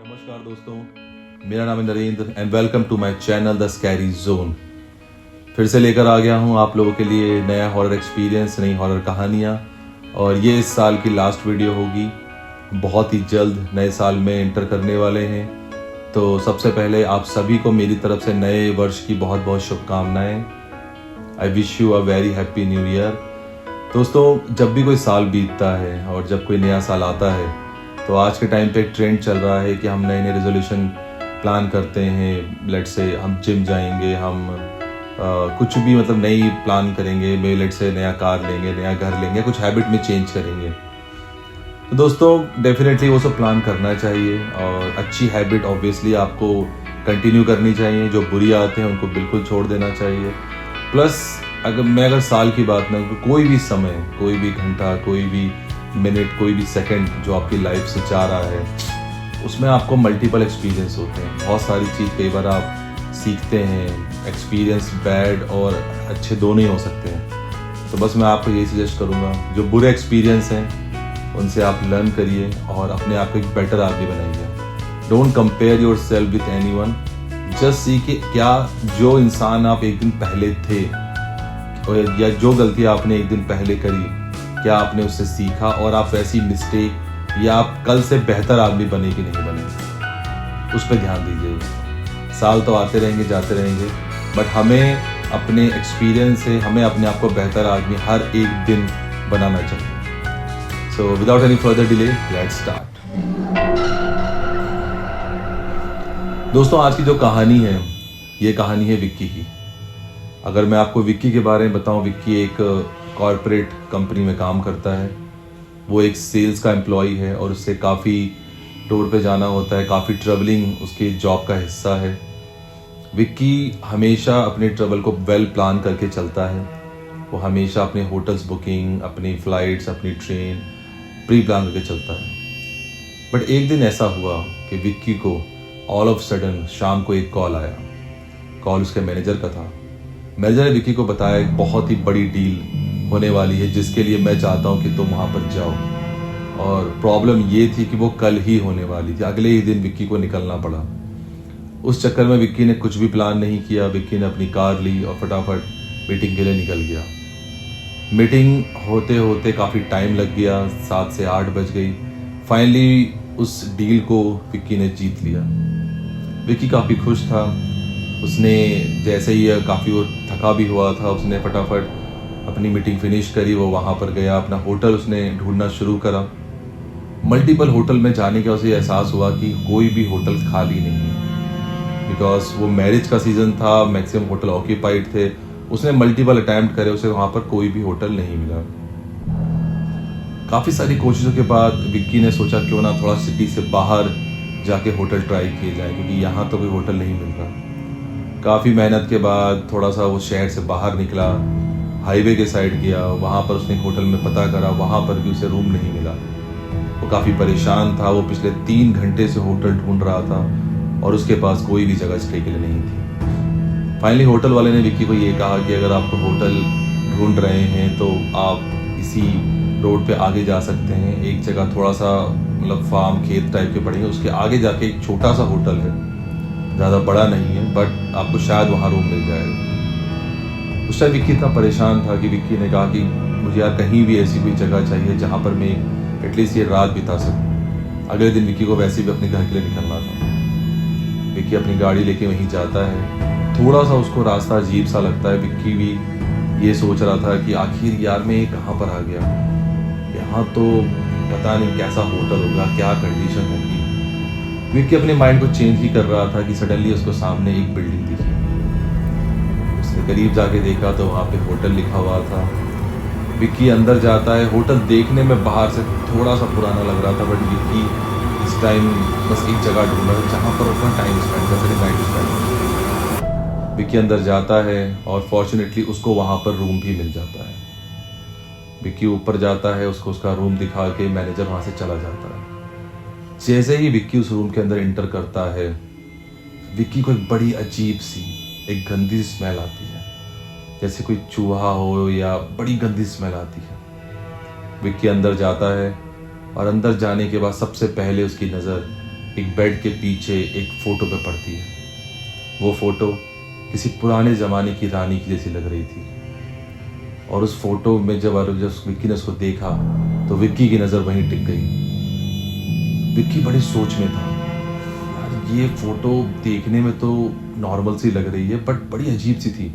नमस्कार दोस्तों, मेरा नाम है Narendra and welcome to my channel the scary zone. फिर से लेकर आ गया हूँ आप लोगों के लिए नया हॉरर एक्सपीरियंस, नई हॉरर कहानियाँ। और ये इस साल की लास्ट वीडियो होगी। बहुत ही जल्द नए साल में एंटर करने वाले हैं। तो सबसे पहले आप सभी को मेरी तरफ से नए वर्ष की बहुत बहुत शुभकामनाएं। I wish you a very happy new year. दोस्तों, जब भी कोई साल बीतता है और जब कोई नया साल आता है तो आज के टाइम पे एक ट्रेंड चल रहा है कि हम नए नए रेजोल्यूशन प्लान करते हैं। लेट से हम जिम जाएंगे, हम कुछ भी मतलब नई प्लान करेंगे। मे लेट से नया कार लेंगे, नया घर लेंगे, कुछ हैबिट में चेंज करेंगे। तो दोस्तों, डेफिनेटली वो सब प्लान करना चाहिए और अच्छी हैबिट ऑब्वियसली आपको कंटिन्यू करनी चाहिए। जो बुरी आते हैं उनको बिल्कुल छोड़ देना चाहिए। प्लस अगर साल की बात ना, कोई भी समय, कोई भी घंटा, कोई भी मिनट, कोई भी सेकंड जो आपकी लाइफ से जा रहा है उसमें आपको मल्टीपल एक्सपीरियंस होते हैं। बहुत सारी चीज़ कई बार आप सीखते हैं। एक्सपीरियंस बैड और अच्छे दोनों ही हो सकते हैं। तो बस मैं आपको यही सजेस्ट करूँगा, जो बुरे एक्सपीरियंस हैं उनसे आप लर्न करिए और अपने आप को एक बेटर आदमी बनाइए। Don't compare your self with any one. Just see कि क्या जो इंसान आप एक दिन पहले थे या जो गलती आपने एक दिन पहले करी, क्या आपने उससे सीखा और आप वैसी मिस्टेक या आप कल से बेहतर आदमी बने कि नहीं बने, उस पर ध्यान दीजिए। साल तो आते रहेंगे जाते रहेंगे, बट हमें अपने एक्सपीरियंस से हमें अपने आप को बेहतर आदमी हर एक दिन बनाना चाहिए। So without any further delay, let's start. दोस्तों, आज की जो कहानी है ये कहानी है विक्की की। अगर मैं आपको विक्की के बारे में बताऊं, विक्की एक कॉरपोरेट कंपनी में काम करता है। वो एक सेल्स का एम्प्लॉय है और उससे काफ़ी टूर पे जाना होता है, काफ़ी ट्रैवलिंग उसकी जॉब का हिस्सा है। विक्की हमेशा अपने ट्रैवल को वेल प्लान करके चलता है। वो हमेशा अपने होटल्स बुकिंग, अपनी फ़्लाइट्स, अपनी ट्रेन प्री प्लान करके चलता है। बट एक दिन ऐसा हुआ कि विक्की को ऑल ऑफ सडन शाम को एक कॉल आया। कॉल उसके मैनेजर का था। मैनेजर ने विक्की को बताया एक बहुत ही बड़ी डील होने वाली है जिसके लिए मैं चाहता हूँ कि तुम वहाँ पर जाओ। और प्रॉब्लम ये थी कि वो कल ही होने वाली थी। अगले ही दिन विक्की को निकलना पड़ा। उस चक्कर में विक्की ने कुछ भी प्लान नहीं किया। विक्की ने अपनी कार ली और फटाफट मीटिंग के लिए निकल गया। मीटिंग होते होते काफ़ी टाइम लग गया, 7 से 8 बज गई। फाइनली उस डील को विक्की ने जीत लिया। विक्की काफ़ी खुश था। उसने जैसे ही काफ़ी वो थका भी हुआ था, उसने फटाफट अपनी मीटिंग फिनिश करी। वो वहाँ पर गया, अपना होटल उसने ढूंढना शुरू करा। मल्टीपल होटल में जाने का उसे एहसास हुआ कि कोई भी होटल खाली नहीं है, बिकॉज वो मैरिज का सीज़न था, मैक्सिमम होटल ऑक्यूपाइड थे। उसने मल्टीपल अटैम्प्ट करे, उसे वहाँ पर कोई भी होटल नहीं मिला। काफ़ी सारी कोशिशों के बाद विक्की ने सोचा क्यों ना थोड़ा सिटी से बाहर जाके होटल ट्राई किए जाए, क्योंकि यहाँ तो कोई होटल नहीं मिल रहा। काफ़ी मेहनत के बाद थोड़ा सा वो शहर से बाहर निकला, हाईवे के साइड गया। वहाँ पर उसने होटल में पता करा, वहाँ पर भी उसे रूम नहीं मिला। वो काफ़ी परेशान था। वो पिछले 3 घंटे से होटल ढूंढ रहा था और उसके पास कोई भी जगह स्टे के लिए नहीं थी। फाइनली होटल वाले ने विक्की को ये कहा कि अगर आपको होटल ढूंढ रहे हैं तो आप इसी रोड पे आगे जा सकते हैं। एक जगह थोड़ा सा मतलब फार्म खेत टाइप के पड़ेंगे, उसके आगे जाके एक छोटा सा होटल है, ज़्यादा बड़ा नहीं है, बट आपको शायद वहाँ रूम मिल जाएगा। उस टाइम विक्की इतना परेशान था कि विक्की ने कहा कि मुझे यार कहीं भी ऐसी कोई जगह चाहिए जहाँ पर मैं एटलीस्ट ये रात बिता सकूँ। अगले दिन विक्की को वैसे भी अपने घर के लिए निकलना था। विक्की अपनी गाड़ी लेके वहीं जाता है। थोड़ा सा उसको रास्ता अजीब सा लगता है। विक्की भी ये सोच रहा था कि आखिर यार मैं कहाँ पर आ गया, यहाँ तो पता नहीं कैसा होटल होगा, क्या कंडीशन होगी। विक्की अपने माइंड को चेंज ही कर रहा था कि सडनली उसको सामने एक बिल्डिंग दिखी। उसने करीब जाके देखा तो वहाँ पे होटल लिखा हुआ था। विक्की अंदर जाता है। होटल देखने में बाहर से थोड़ा सा पुराना लग रहा था, बट विक्की इस टाइम बस एक जगह ढूंढ रहा है जहाँ पर अपना टाइम स्पेंड कर सके, नाइट स्पेंड। विक्की अंदर जाता है और फॉर्चुनेटली उसको वहाँ पर रूम भी मिल जाता है। विक्की ऊपर जाता है, उसको उसका रूम दिखा के मैनेजर वहाँ से चला जाता है। जैसे ही विक्की उस रूम के अंदर इंटर करता है, विक्की को एक बड़ी अजीब सी एक गंदी स्मेल आती है, जैसे कोई चूहा हो या बड़ी गंदी स्मेल आती है। विक्की अंदर जाता है और अंदर जाने के बाद सबसे पहले उसकी नज़र एक बेड के पीछे एक फ़ोटो पे पड़ती है। वो फ़ोटो किसी पुराने ज़माने की रानी की जैसी लग रही थी। और उस फोटो में जब विक्की ने उसको देखा तो विक्की की नज़र वहीं टिक गई। विक्की बड़ी सोच में था, यार ये फ़ोटो देखने में तो नॉर्मल सी लग रही है बट बड़ी अजीब सी थी।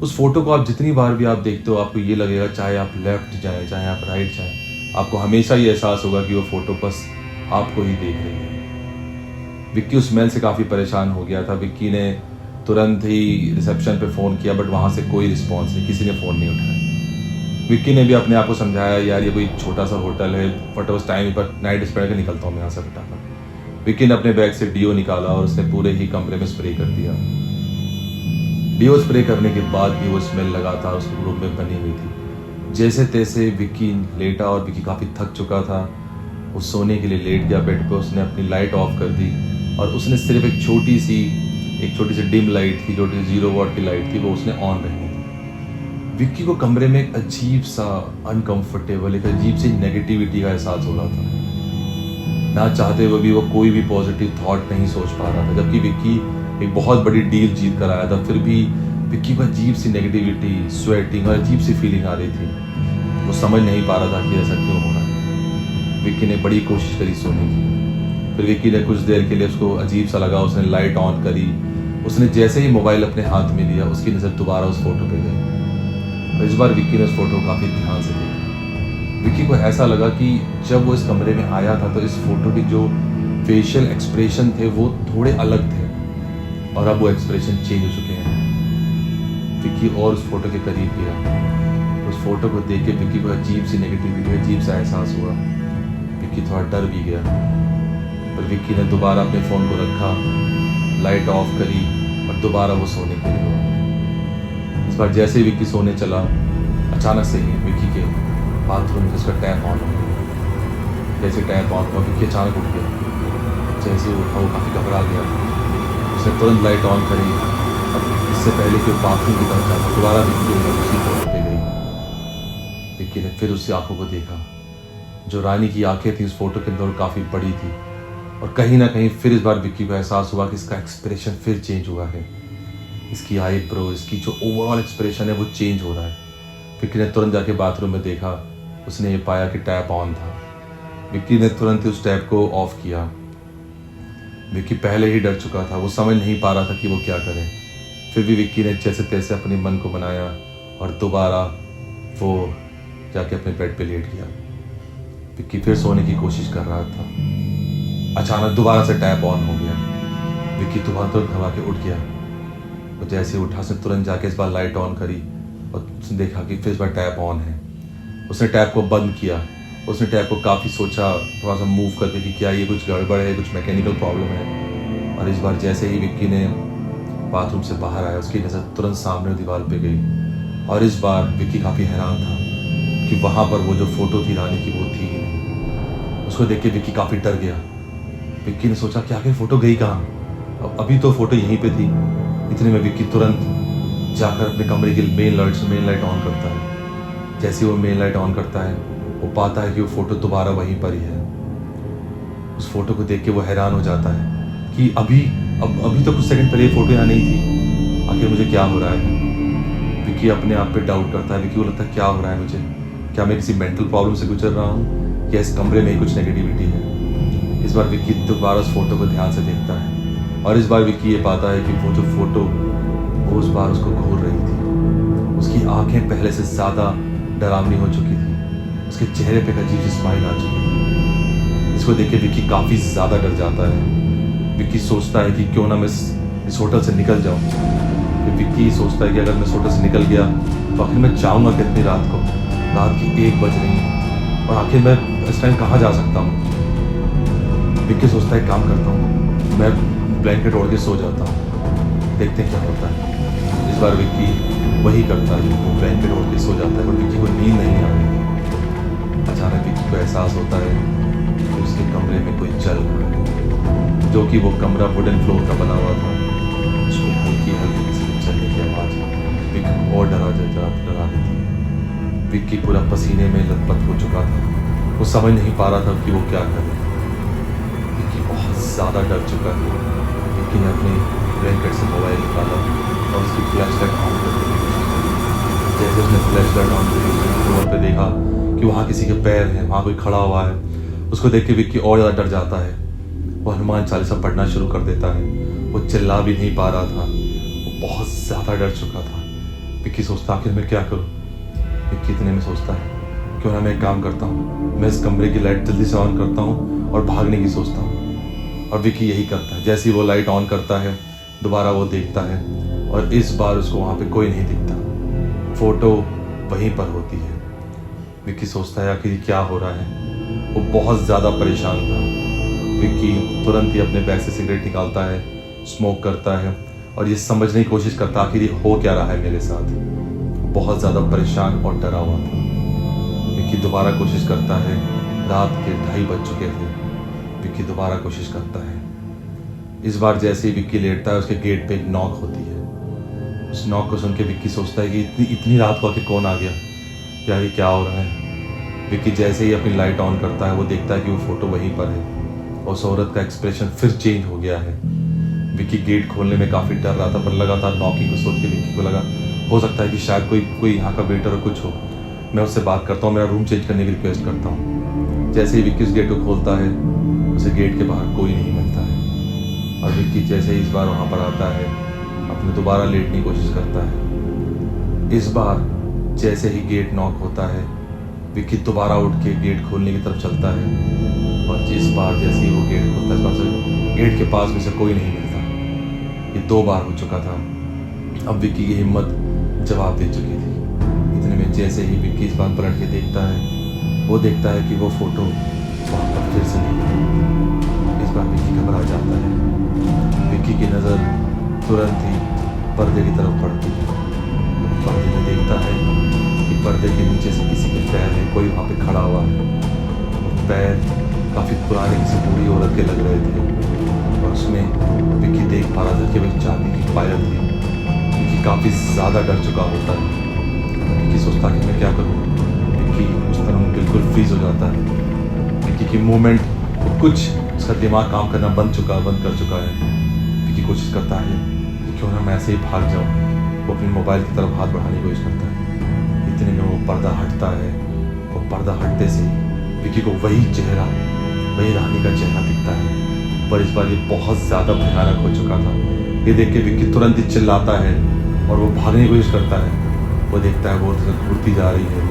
उस फोटो को आप जितनी बार भी आप देखते हो आपको ये लगेगा, चाहे आप लेफ्ट जाएं चाहे आप राइट जाएं, आपको हमेशा ये एहसास होगा कि वो फ़ोटो बस आपको ही देख रही है। विक्की उस स्मेल से काफ़ी परेशान हो गया था। विक्की ने तुरंत ही रिसेप्शन पे फ़ोन किया बट वहाँ से कोई रिस्पॉन्स नहीं, किसी ने फ़ोन नहीं उठाया। विक्की ने भी अपने आप को समझाया, यार ये कोई छोटा सा होटल है, फट उस टाइम पर नाइट स्प्रे के निकलता हूँ मैं यहाँ से फटाफट। विक्की ने अपने बैग से डीओ निकाला और उसने पूरे ही कमरे में स्प्रे कर दिया। डीओ स्प्रे करने के बाद भी वो स्मेल लगातार उस रूम में बनी हुई थी। जैसे तैसे विक्की लेटा और विक्की काफ़ी थक चुका था। वो सोने के लिए लेट गया बेड पे। उसने अपनी लाइट ऑफ कर दी और उसने सिर्फ एक छोटी सी डिम लाइट थी, जो 0 वॉट की लाइट थी, वो उसने ऑन रखी थी। विक्की को कमरे में एक अजीब सा अनकंफर्टेबल, एक अजीब सी नेगेटिविटी का एहसास हो रहा था। ना चाहते हुए भी वो कोई भी पॉजिटिव थॉट नहीं सोच पा रहा था। जबकि विक्की एक बहुत बड़ी डील जीत कर आया था, फिर भी विक्की को अजीब सी नेगेटिविटी, स्वेटिंग और अजीब सी फीलिंग आ रही थी। वो समझ नहीं पा रहा था कि ऐसा क्यों हो रहा है। विक्की ने बड़ी कोशिश करी सोने की। फिर विक्की ने कुछ देर के लिए, उसको अजीब सा लगा, उसने लाइट ऑन करी। उसने जैसे ही मोबाइल अपने हाथ में लिया, उसकी नज़र दोबारा उस फोटो पे गई और इस बार विक्की ने उस फोटो को काफ़ी ध्यान से देखा। विक्की को ऐसा लगा कि जब वो इस कमरे में आया था तो इस फोटो के जो फेशियल एक्सप्रेशन थे वो थोड़े अलग थे और अब वो एक्सप्रेशन चेंज हो चुके हैं। विक्की और उस फोटो के करीब गया। उस फोटो को देख के विक्की को अजीब सी नेगेटिविटी, अजीब सा एहसास हुआ। विक्की थोड़ा डर भी गया, पर विक्की ने दोबारा अपने फ़ोन को रखा, लाइट ऑफ करी और दोबारा वो सोने के लिए हुआ। इस बार जैसे ही विक्की सोने चला, अचानक से ही विक्की के बाथरूम में उसका टैप ऑन हो गया। जैसे टैप ऑन हुआ, विक्की अचानक उठ गया। जैसे ही उठा, वो काफ़ी घबरा गया। उसने तुरंत लाइट ऑन करी और इससे पहले कि वो बाथरूम की तरफ जाता, दोबारा विक्की उसी फोटो पे गई। विक्की ने फिर उसकी आंखों को देखा। जो रानी की आंखें थी उस फोटो के अंदर काफ़ी बड़ी थी और कहीं ना कहीं फिर इस बार विक्की को एहसास हुआ कि इसका एक्सप्रेशन फिर चेंज हुआ है। इसकी आईब्रो, इसकी जो ओवरऑल एक्सप्रेशन है वो चेंज हो रहा है। विक्की ने तुरंत जाके बाथरूम में देखा। उसने ये पाया कि टैप ऑन था। विक्की ने तुरंत ही उस टैप को ऑफ किया। विक्की पहले ही डर चुका था, वो समझ नहीं पा रहा था कि वो क्या करे। फिर भी विक्की ने जैसे तैसे अपने मन को बनाया और दोबारा वो जाके अपने बेड पे लेट गया। विक्की फिर सोने की कोशिश कर रहा था। अचानक दोबारा से टैप ऑन हो गया। विक्की दोबारा तुरंत घबरा के उठ गया और जैसे उठा, उसने तुरंत जाके इस बार लाइट ऑन करी और उसने देखा कि फिर इस बार टैप ऑन है। उसने टैप को बंद किया। उसने टैप को काफ़ी सोचा, थोड़ा सा मूव करके कि क्या ये कुछ गड़बड़ है, कुछ मैकेनिकल प्रॉब्लम है। और इस बार जैसे ही विक्की ने बाथरूम से बाहर आया, उसकी नज़र तुरंत सामने दीवार पे गई और इस बार विक्की काफ़ी हैरान था कि वहाँ पर वो जो फोटो थी रानी की वो थी ही नहीं। उसको देख के विक्की काफ़ी डर गया। विक्की ने सोचा कि आखिर फ़ोटो गई कहाँ, अभी तो फ़ोटो यहीं पे थी। इतने में विक्की तुरंत जाकर अपने कमरे की मेन लाइट ऑन करता है। जैसे वो मेन लाइट ऑन करता है, वो पाता है कि वो फ़ोटो दोबारा वहीं पर ही है। उस फोटो को देख के वो हैरान हो जाता है कि अभी तो कुछ सेकंड पहले ये फ़ोटो यहाँ नहीं थी, आखिर मुझे क्या हो रहा है। विक्की अपने आप पे डाउट करता है। विक्की को लगता है क्या हो रहा है मुझे, क्या मैं किसी मेंटल प्रॉब्लम से गुजर रहा हूँ या इस कमरे में ही कुछ नेगेटिविटी है। इस बार विक्की दोबारा उस फोटो को ध्यान से देखता है और इस बार विक्की ये पाता है कि वो जो फोटो वो उस बार उसको घूर रही थी। उसकी आंखें पहले से ज़्यादा डरावनी हो चुकी थी। उसके चेहरे पे एक अजीब सी स्माइल आ चुकी थी। इसको देख के विक्की काफ़ी ज़्यादा डर जाता है। विक्की सोचता है कि क्यों ना मैं इस होटल से निकल जाऊँ। फिर विक्की सोचता है कि अगर मैं इस होटल से निकल गया तो आखिर मैं जाऊँगा कितनी रात को, रात की 1 बज रही है और आखिर मैं इस टाइम कहाँ जा सकता हूँ। विक्की सोचता है काम करता हूँ, मैं ब्लैंकेट ओढ़ के सो जाता हूँ, देखते हैं क्या होता है। इस बार विक्की वही करता है, वो ब्लैंकेट ओढ़ के सो जाता है पर विक्की को नींद नहीं आ रही। अचानक विक्की को एहसास होता है कि उसके कमरे में कोई चल रहा है, जो कि वो कमरा वुडन फ्लोर का बना हुआ था। उसमें हल्की हल्की किसी के चलने की आवाज़ विक्की को और डरा देती है। विक्की पूरा पसीने में लथपथ हो चुका था। वो समझ नहीं पा रहा था कि वो क्या करे। विक्की बहुत ज़्यादा डर चुका है। विक्की ने अपने ब्लैंकेट से मोबाइल निकाला और उसकी फ्लैश लाइट ऑन करके देखी। जैसे उसने फ्लैश लाइट ऑन करी, उसने फ्लोर पे देखा कि वहाँ किसी के पैर हैं, वहाँ कोई खड़ा हुआ है। उसको देख के विक्की और ज़्यादा डर जाता है। वो हनुमान चालीसा पढ़ना शुरू कर देता है। वो चिल्ला भी नहीं पा रहा था, वो बहुत ज़्यादा डर चुका था। विक्की सोचता आखिर मैं क्या करूँ। विक्की इतने में सोचता है क्यों ना मैं एक काम करता हूँ, मैं इस कमरे की लाइट जल्दी से ऑन करता हूँ और भागने की सोचता हूँ। और विक्की यही करता है। जैसे ही वो लाइट ऑन करता है दोबारा वो देखता है और इस बार उसको वहाँ पे कोई नहीं दिखता। फोटो वहीं पर होती है। विक्की सोचता है आखिर क्या हो रहा है। वो बहुत ज़्यादा परेशान था। विक्की तुरंत ही अपने बैग से सिगरेट निकालता है, स्मोक करता है और ये समझने की कोशिश करता आखिर ये हो क्या रहा है मेरे साथ। बहुत ज़्यादा परेशान और डरा हुआ था। विक्की दोबारा कोशिश करता है। रात के 2:30 बज चुके थे। विक्की दोबारा कोशिश करता है। इस बार जैसे ही विक्की लेटता है उसके गेट पे एक नॉक होती है। उस नॉक को सुन के विक्की सोचता है कि इतनी रात को आके कौन आ गया, यार ये क्या हो रहा है। विक्की जैसे ही अपनी लाइट ऑन करता है वो देखता है कि वो फोटो वहीं पर है और उस औरत का एक्सप्रेशन फिर चेंज हो गया है। विक्की गेट खोलने में काफ़ी डर रहा था पर लगातार नॉकिंग को सोच के विक्की को लगा हो सकता है कि शायद कोई यहाँ का वेटर और कुछ हो। मैं उससे बात करता हूँ, मेरा रूम चेंज करने की रिक्वेस्ट करता हूँ। जैसे ही विक्की उस गेट को खोलता है उसे गेट के बाहर कोई नहीं मिलता है और विक्की जैसे ही इस बार वहाँ पर आता है अपने दोबारा लेटने की कोशिश करता है। इस बार जैसे ही गेट नॉक होता है विक्की दोबारा उठ के गेट खोलने की तरफ चलता है और जिस बार जैसे ही वो गेट खोलता है इस बार से गेट के पास में से कोई नहीं मिलता। ये 2 बार हो चुका था। अब विक्की की हिम्मत जवाब दे चुकी थी। इतने में जैसे ही विक्की इस बार पलट के देखता है वो देखता है कि वो फोटो वहाँ पर फिर से नहीं है। इस बार विक्की घबरा जाता है। विक्की की नज़र तुरंत ही पर्दे की तरफ पड़ती है। पर्दे में देखता है कि पर्दे के नीचे से किसी के पैर है, कोई वहाँ पे खड़ा हुआ है। पैर काफ़ी पुराने किसी बूढ़ी औरत के लग रहे थे और उसमें विक्की देख पा रहा था कि वह चांदी की पायल थी। विक्की काफ़ी ज़्यादा डर चुका होता है। विक्की सोचता कि मैं क्या करूँ। विक्की उस तरह बिल्कुल फ्रीज हो जाता है। विक्की की मूवमेंट कुछ उसका दिमाग काम करना बंद कर चुका है। विक्की कोशिश करता है कि क्यों ना मैं ऐसे ही भाग जाऊँ। वो अपने मोबाइल की तरफ हाथ बढ़ाने की कोशिश करता है। इतने में वो पर्दा हटता है। वो पर्दा हटते से विक्की को वही रानी का चेहरा दिखता है पर इस बार ये बहुत ज़्यादा भयानक हो चुका था। ये देख के विक्की तुरंत ही चिल्लाता है और वो भागने की कोशिश करता है। वो देखता है वो घूरती जा रही है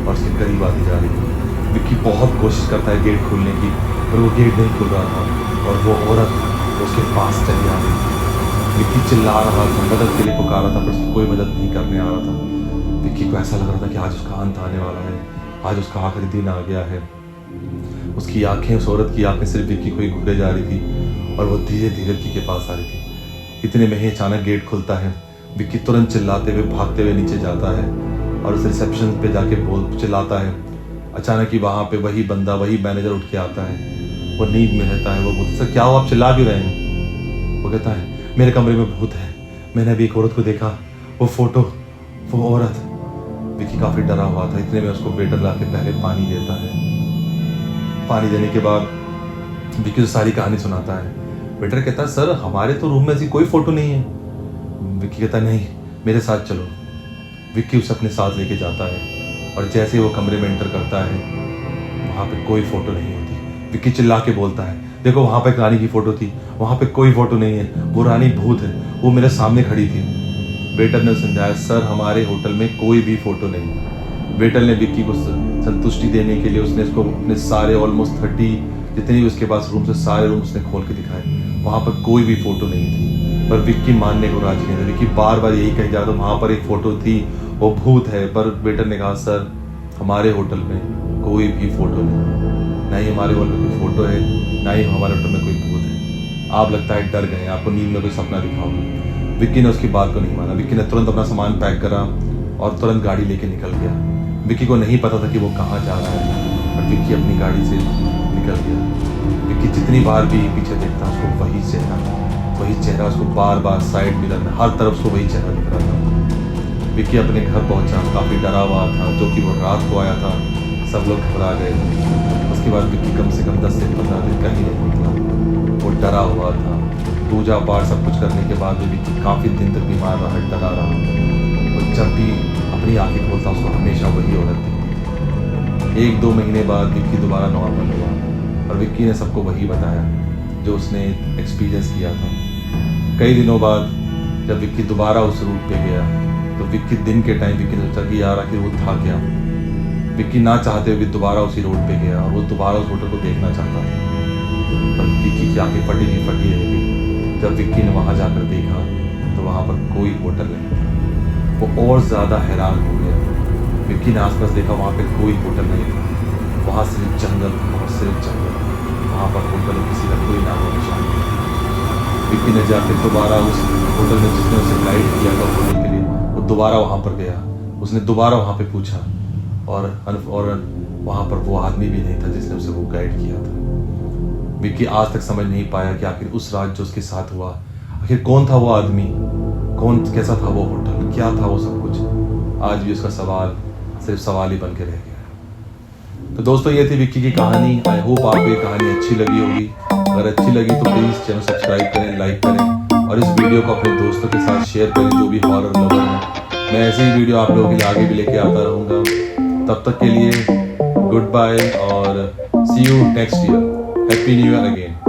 और उसके करीब आती जा रही है। विक्की बहुत कोशिश करता है गेट खोलने की पर वो गेट नहीं खुल रहा था और वो औरत उसके पास चली आ रही थी। विक्की चिल्ला रहा था, मदद के लिए पुकारा था पर उसकी कोई मदद नहीं करने आ रहा था। विक्की को ऐसा लग रहा था कि आज उसका अंत आने वाला है, आज उसका आखिरी दिन आ गया है। उसकी आंखें, उस औरत की आंखें सिर्फ विक्की को ही घूरे जा रही थी और वो धीरे धीरे विक्की के पास आ रही थी। इतने में ही अचानक गेट खुलता है। विक्की तुरंत चिल्लाते हुए भागते हुए नीचे जाता है और उस रिसेप्शन पे जाके चिल्लाता है। अचानक ही वहाँ पे वही बंदा, वही मैनेजर उठ के आता है। वो नींद में रहता है। वो बोलता सर क्या हो, आप चिल्ला क्यों रहे हैं। वो कहता है मेरे कमरे में भूत है, मैंने अभी एक औरत को देखा, वो फोटो, वो औरत। विक्की काफ़ी डरा हुआ था। इतने में उसको वेटर ला के पहले पानी देता है। पानी देने के बाद विक्की को सारी कहानी सुनाता है। वेटर कहता है सर हमारे तो रूम में ऐसी कोई फ़ोटो नहीं है। विक्की कहता है नहीं, मेरे साथ चलो। विक्की उसे अपने साथ लेके जाता है और जैसे ही वो कमरे में एंटर करता है वहाँ पे कोई फ़ोटो नहीं होती। विक्की चिल्ला के बोलता है देखो वहाँ पे एक रानी की फ़ोटो थी, वहाँ पे कोई फ़ोटो नहीं है, वो रानी भूत है, वो मेरे सामने खड़ी थी। वेटर ने समझाया सर हमारे होटल में कोई भी फ़ोटो नहीं है। वेटर ने विक्की को संतुष्टि देने के लिए उसने इसको अपने सारे ऑलमोस्ट 30 जितने भी उसके पास रूम से सारे रूम उसने खोल के दिखाए। वहाँ पर कोई भी फ़ोटो नहीं थी पर विक्की मानने को राजी नहीं था। विक्की बार बार यही कही जा रहा था वहाँ पर एक फ़ोटो थी, वो भूत है। पर वेटर ने कहा सर हमारे होटल में कोई भी फ़ोटो नहीं, ना ही हमारे होटल में कोई फ़ोटो है, ना ही हमारे होटल में कोई भूत है। आप लगता है डर गए, आपको नींद में कोई सपना दिखा होगा। विक्की ने उसकी बात को नहीं माना। विक्की ने तुरंत अपना सामान पैक करा और तुरंत गाड़ी लेके निकल गया। विक्की को नहीं पता था कि वो कहाँ जा रहा है और विक्की अपनी गाड़ी से निकल गया। विक्की जितनी बार भी पीछे देखता उसको वही चेहरा उसको बार बार साइड मिरर में हर तरफ उसको वही चेहरा दिख रहा था। विक्की अपने घर पहुंचा, काफ़ी डरा हुआ था, जो कि वो रात को आया था। सब लोग घबरा गए। उसके बाद विक्की कम से कम 10 से 15 दिन कहीं नहीं निकला। वो डरा हुआ था। पूजा पाठ सब कुछ करने के बाद भी विक्की काफ़ी दिन तक बीमार रहा, डरा रहा। और जब भी अपनी आंखें खोलता उसको हमेशा वही औरत दिखती। 1-2 महीने बाद विक्की दोबारा नॉर्मल हुआ और विक्की ने सबको वही बताया जो उसने एक्सपीरियंस किया था। कई दिनों बाद जब विक्की दोबारा उस रूट पे गया तो विक्की दिन के टाइम विक्की ने सोचा कि यार आखिर वो था क्या। विक्की ना चाहते हुए दोबारा उसी रोड पे गया और वो दोबारा उस होटल को देखना चाहता था। पर विक्की की आंखें फटी नहीं फटी रह गई। जब विक्की ने वहाँ जाकर देखा तो वहाँ पर कोई होटल नहीं था। वो और ज़्यादा हैरान हो गया। विक्की ने आसपास देखा, वहाँ पे कोई होटल नहीं था। वहाँ सिर्फ जंगल था और सिर्फ जंगल। वहाँ पर होटल किसी का कोई नामो निशान नहीं। विक्की ने जाकर दोबारा उस होटल में जिसने उसे गाइड किया था होटल के लिए, वो दोबारा वहाँ पर गया। उसने दोबारा वहाँ पे पूछा और वहाँ पर वो आदमी भी नहीं था जिसने उसे वो गाइड किया था। विक्की आज तक समझ नहीं पाया कि आखिर उस रात जो उसके साथ हुआ, आखिर कौन था वो आदमी, कौन कैसा था वो होटल, क्या था वो सब कुछ। आज भी उसका सवाल सिर्फ सवाल ही बन के रह गया। तो दोस्तों ये थी विक्की की कहानी। आई होप आपको ये कहानी अच्छी लगी होगी। अगर अच्छी लगी तो प्लीज़ चैनल सब्सक्राइब करें, लाइक करें और इस वीडियो को अपने दोस्तों के साथ शेयर करें जो भी हॉरर लवर हैं। मैं ऐसे ही वीडियो आप लोगों के लिए आगे भी लेके आता रहूँगा। तब तक के लिए गुड बाय और see you next year. Happy new year again.